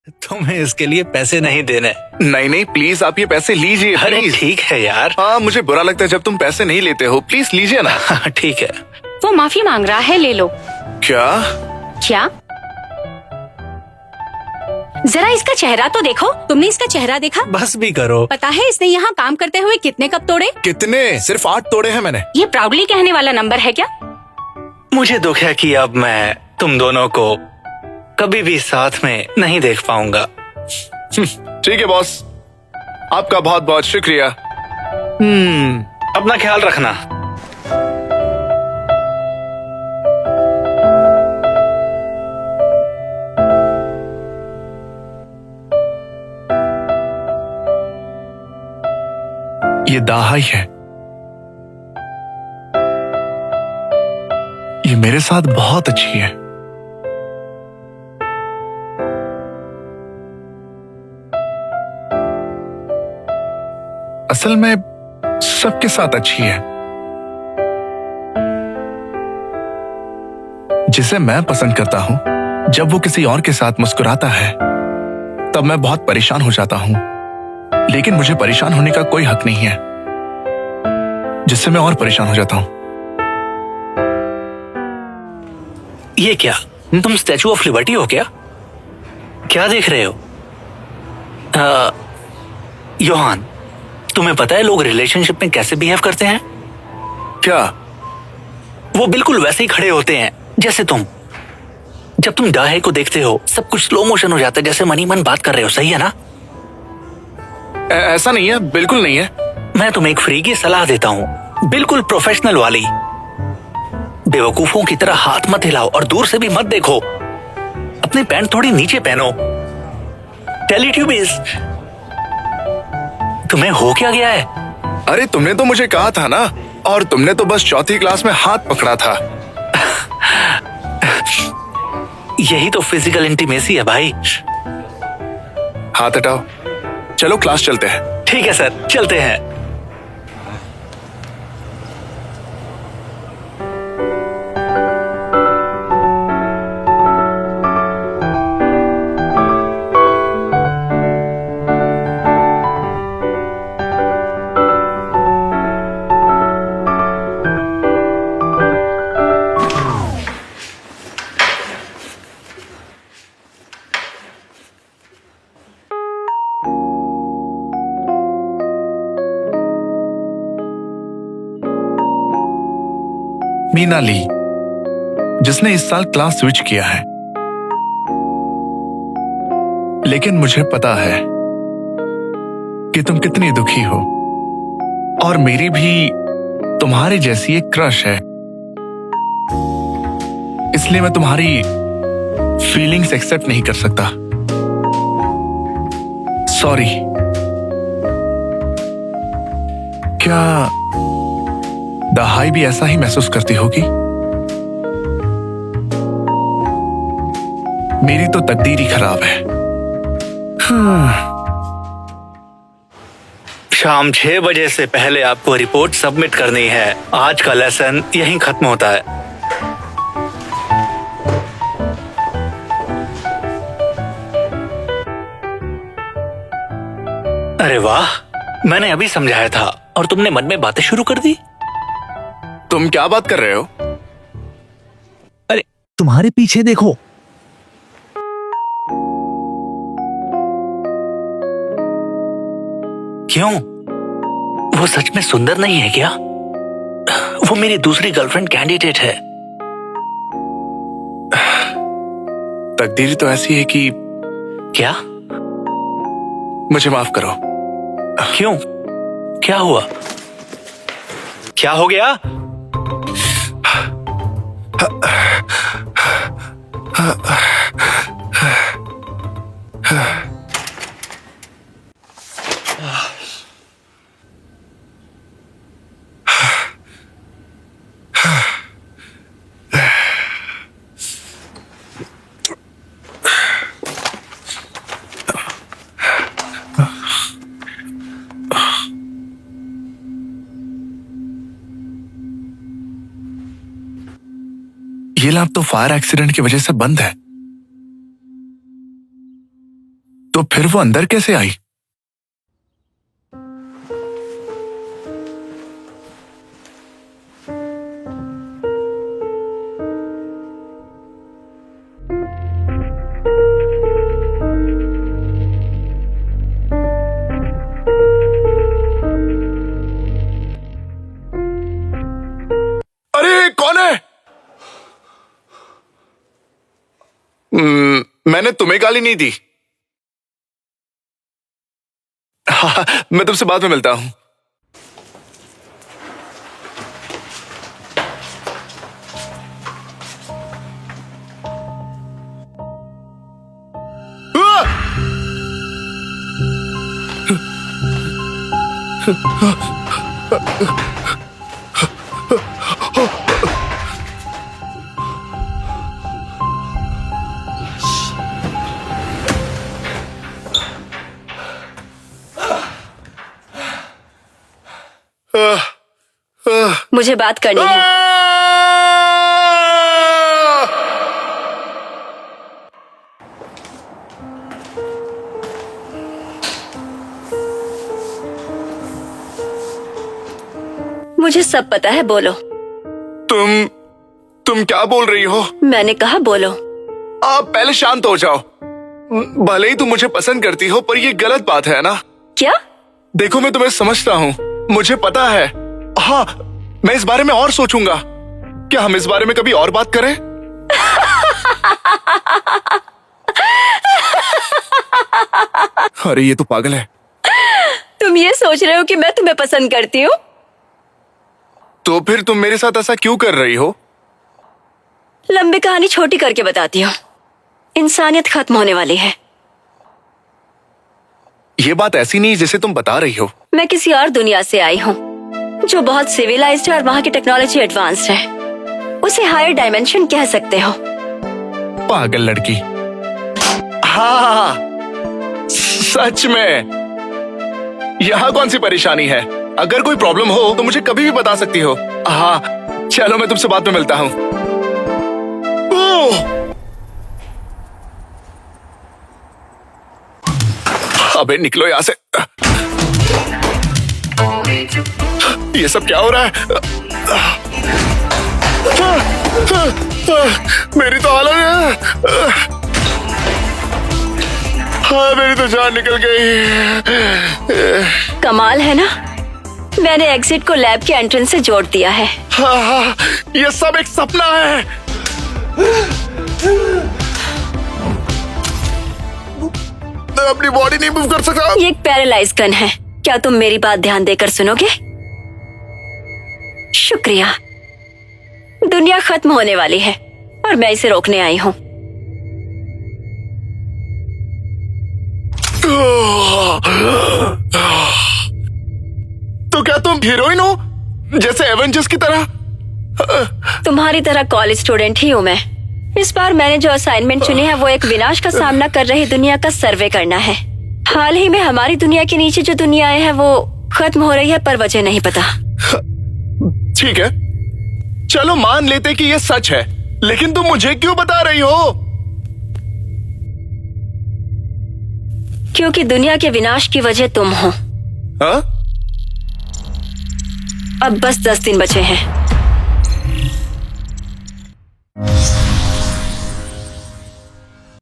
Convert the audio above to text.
तुम्हें इसके लिए पैसे नहीं देने। नहीं नहीं प्लीज आप ये पैसे लीजिए। अरे प्लीज। ठीक है यार। हाँ मुझे बुरा लगता है जब तुम पैसे नहीं लेते हो। प्लीज लीजिए ना। हाँ, ठीक है। वो माफी मांग रहा है, ले लो। क्या? क्या? जरा इसका चेहरा तो देखो। तुमने इसका चेहरा देखा? बस भी करो। पता है इसने यहाँ काम करते हुए कितने कप तोड़े? कितने? सिर्फ 8 तोड़े हैं मैंने। ये प्राउडली कहने वाला नंबर है क्या? मुझे दुख है कि अब मैं तुम दोनों को कभी भी साथ में नहीं देख पाऊंगा। ठीक है बॉस, आपका बहुत बहुत शुक्रिया। अपना ख्याल रखना। ये दाहा ही है। ये मेरे साथ बहुत अच्छी है। असल में सबके साथ अच्छी है। जिसे मैं पसंद करता हूं, जब वो किसी और के साथ मुस्कुराता है तब मैं बहुत परेशान हो जाता हूं। लेकिन मुझे परेशान होने का कोई हक नहीं है, जिससे मैं और परेशान हो जाता हूं। ये क्या? तुम स्टैचू ऑफ लिबर्टी हो क्या? क्या देख रहे हो? योहान, तुम्हें पता है लोग रिलेशनशिप में कैसे बिहेव करते हैं? क्या? वो बिल्कुल वैसे ही खड़े होते हैं जैसे तुम। जब तुम दाहे को देखते हो सब कुछ स्लो मोशन हो जाता है, जैसे मनी मन बात कर रहे हो। सही है ना? ऐसा नहीं है, बिल्कुल नहीं है। मैं तुम्हें एक फ्री की सलाह देता हूँ, बिल्कुल प्रोफेशनल वाली। बेवकूफों की तरह हाथ मत हिलाओ और दूर से भी मत देखो। अपनी पैंट थोड़ी नीचे पहनो। टेलीट्यूबीज, तुम्हें हो क्या गया है? अरे तुमने तो मुझे कहा था ना, और तुमने तो बस चौथी क्लास में हाथ पकड़ा था। यही तो फिजिकल इंटीमेसी है भाई। हाथ हटाओ, चलो क्लास चलते हैं। ठीक है सर, चलते हैं। मीना ली, जिसने इस साल क्लास स्विच किया है। लेकिन मुझे पता है कि तुम कितनी दुखी हो, और मेरी भी तुम्हारे जैसी एक क्रश है। इसलिए मैं तुम्हारी फीलिंग्स एक्सेप्ट नहीं कर सकता। सॉरी। क्या दहाई भी ऐसा ही महसूस करती होगी? मेरी तो तकदीर ही खराब है। शाम 6 बजे से पहले आपको रिपोर्ट सबमिट करनी है। आज का लेसन यहीं खत्म होता है। अरे वाह, मैंने अभी समझाया था और तुमने मन में बातें शुरू कर दी। तुम क्या बात कर रहे हो? अरे तुम्हारे पीछे देखो। क्यों? वो सच में सुंदर नहीं है क्या? वो मेरी दूसरी गर्लफ्रेंड कैंडिडेट है। तकदीर तो ऐसी है कि क्या? मुझे माफ करो। क्यों? क्या हुआ? क्या हो गया? ये लैब तो फायर एक्सीडेंट की वजह से बंद है। तो फिर वो अंदर कैसे आई? अरे कौन है? मैंने तुम्हें गाली नहीं दी। हाँ, मैं तुमसे बाद में मिलता हूं। मुझे बात करनी है। मुझे सब पता है, बोलो। तुम क्या बोल रही हो? मैंने कहा बोलो। आप पहले शांत हो जाओ। भले ही तुम मुझे पसंद करती हो, पर ये गलत बात है ना? क्या? देखो, मैं तुम्हें समझता हूँ, मुझे पता है। हाँ, मैं इस बारे में और सोचूंगा। क्या हम इस बारे में कभी और बात करें? अरे ये तो पागल है। तुम ये सोच रहे हो कि मैं तुम्हें पसंद करती हूँ? तो फिर तुम मेरे साथ ऐसा क्यों कर रही हो? लंबी कहानी छोटी करके बताती हूँ। इंसानियत खत्म होने वाली है। ये बात ऐसी नहीं जैसे तुम बता रही हो। मैं किसी और दुनिया से आई हूँ जो बहुत सिविलाइज्ड है और वहाँ की टेक्नोलॉजी एडवांस्ड है। उसे हायर डायमेंशन कह सकते हो। पागल लड़की। हाँ, सच में। यहाँ कौन सी परेशानी है? अगर कोई प्रॉब्लम हो तो मुझे कभी भी बता सकती हो। हाँ, चलो मैं तुमसे बाद में मिलता हूँ। अबे निकलो यहाँ से। ये सब क्या हो रहा है? मेरी तो हालत है। हाँ, मेरी तो जान निकल गई। कमाल है ना, मैंने एग्जिट को लैब के एंट्रेंस से जोड़ दिया है। हाँ, ये सब एक सपना है। मैं अपनी बॉडी नहीं मूव कर सकता। ये एक पैरालाइज गन है। क्या तुम मेरी बात ध्यान देकर सुनोगे? शुक्रिया। दुनिया खत्म होने वाली है और मैं इसे रोकने आई हूँ। तो क्या तुम हीरोइन हो, जैसे एवेंजर्स की तरह? तुम्हारी तरह कॉलेज स्टूडेंट ही हूँ मैं। इस बार मैंने जो असाइनमेंट चुनी है वो एक विनाश का सामना कर रही दुनिया का सर्वे करना है। हाल ही में हमारी दुनिया के नीचे जो दुनियाएं हैं वो खत्म हो रही है, पर वजह नहीं पता। ठीक है, चलो मान लेते कि ये सच है, लेकिन तुम मुझे क्यों बता रही हो? क्योंकि दुनिया के विनाश की वजह तुम हो। हाँ? अब बस 10 दिन बचे हैं।